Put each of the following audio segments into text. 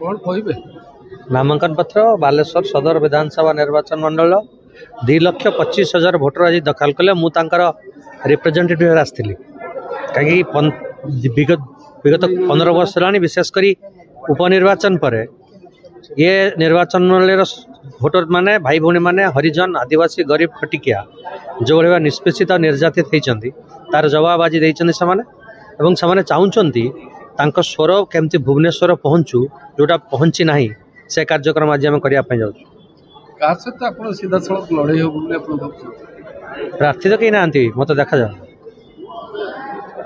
कौन कहबे नामांकन पत्र बालेश्वर सदर विधानसभा निर्वाचन मंडल 2,25,000 भोटर आज दखल कले मुझे रिप्रेजेंटेटिव आसती कहीं विगत 15 वर्ष है विशेषकर उपनिर्वाचन पर ये निर्वाचन मंडल भोटर माने भाई भौणी माने हरिजन आदिवासी गरीब खटिकिया जो भाई निष्पेषित निर्यातित होती तार जवाब आज से चाहते स्वर केमती भुवनेश्वर पहुँचू जोटा पहुँची ना से कार्यक्रम आज आम करने जाऊँ प्रार्थी तो कहीं ना मत देखा जा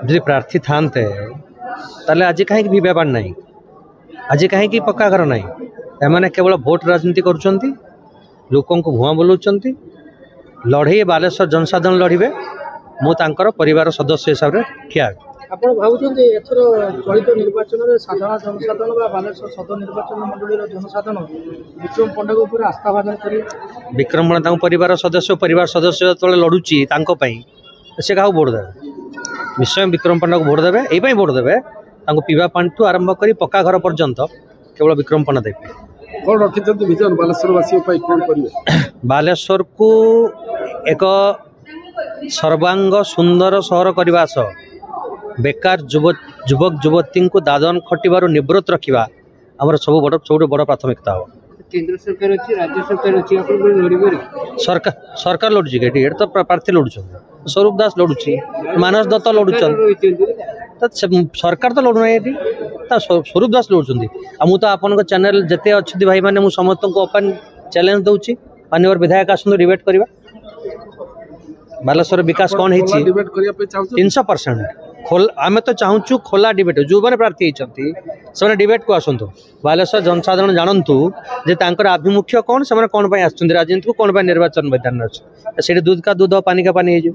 जी प्रार्थी था आज कहीं भी व्यापार ना आज कहीं पक्का घर ना एमाने केवल भोट राजनीति करुँच लोक भुआ बुलाऊँ लड़े बालेश्वर जनसाधारण लड़े मुझे परिवार सदस्य हिसाब से ठिया ଆପଣ ଭାବୁଛନ୍ତି ଏଥର ଚଳିତ ନିର୍ବାଚନରେ ସାଧାରଣ ଜନସାଧାରଣ ବା ବାଲେଶ୍ୱର ସଦର ନିର୍ବାଚନ ମଣ୍ଡଳୀର ଜନସାଧାରଣ ବିକ୍ରମ ପଣ୍ଡାଙ୍କ ଉପରେ ଆସ୍ଥାଭାଜନ କରିବେ? ବିକ୍ରମ ପଣ୍ଡା ତାଙ୍କ ପରିବାର ସଦସ୍ୟ ଯେତେବେଳେ ଲଢୁଛି ତାଙ୍କ ପାଇଁ ସେ କାହାକୁ ଭୋଟ ଦେବେ? ନିଶ୍ଚୟ ବିକ୍ରମ ପଣ୍ଡାକୁ ଭୋଟ ଦେବେ। ଏଇପାଇଁ ଭୋଟ ଦେବେ ତାଙ୍କୁ ପିଇବା ପାଣିଠୁ ଆରମ୍ଭ କରି ପକ୍କା ଘର ପର୍ଯ୍ୟନ୍ତ କେବଳ ବିକ୍ରମ ପଣ୍ଡା ଦେବେ। କଣ ରଖିଛନ୍ତି ବିଜନ ବାଲେଶ୍ୱରବାସୀଙ୍କ ପାଇଁ କଣ କରିବେ? ବାଲେଶ୍ୱରକୁ ଏକ ସର୍ବାଙ୍ଗ ସୁନ୍ଦର ସହର କରିବା ସହ बेकार युवक युवती को दादन खटिबार निवृत्त रखा आमर सब बड़ प्राथमिकता हम। केंद्र सरकार अच्छी राज्य सरकार अच्छी सरकार लड़ुची ये तो प्रार्थी लड़ुं स्वरूप दास लड़ुची मानस दत्त लड़ुं सरकार तो लड़ुना ये स्वरूप दास लड़ुं मुझे तो आपन चैनल जिते अच्छे भाई मैंने समस्त को ओपन चैलेंज दूसरी माननीय विधायक आसतु डिबेट करवा बालेश्वर विकास कौन है 300% खोल आम तो चाहूँ खोला डिबेट जो मैंने प्रार्थी होती से डिबेट को आसतु बालेश्वर जनसाधारण जानतु जे तांकर आभिमुख्य कौन से कौन राजनीति को कौन निर्वाचन मैदान अच्छे दूध का दूध पानी का पानी हो।